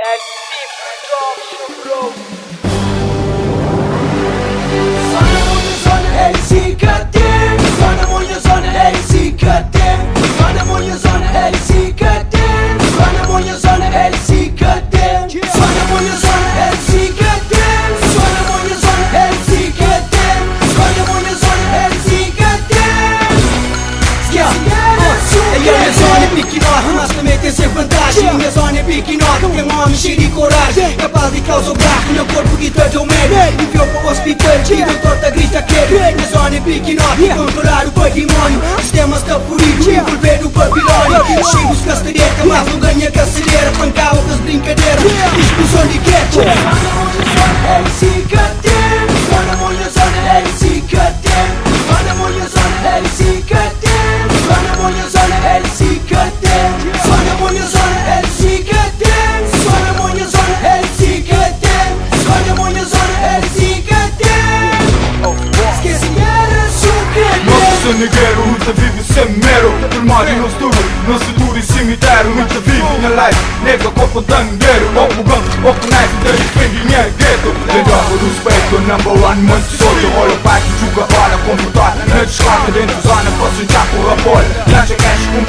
LC Production, bro. Tem sempre vantagem, minha zona é piquinote. Tem homem cheio de coragem, capaz de causar barro no corpo que todo o medo. Enviou para o hospital, tira torta, grita quero. Minha zona é piquinote, controlar o património. Sistemas de furido, envolver o Babilónio. Chegos com a estareca, mas não ganha com a acelera. Pancava com as brincadeiras, explosão de gueto. Negueiro, nunca vive sem mero. Armário no futuro, no futuro e cemitério. Nunca vive na life, nega copo tangueiro. Opo gangue, opo knife, da defende minha gueto. Legado do respeito, number one, muito solto. Olha o pai que joga bola, computar na descarga dentro da zona, posso já por a bola. Lancha cash com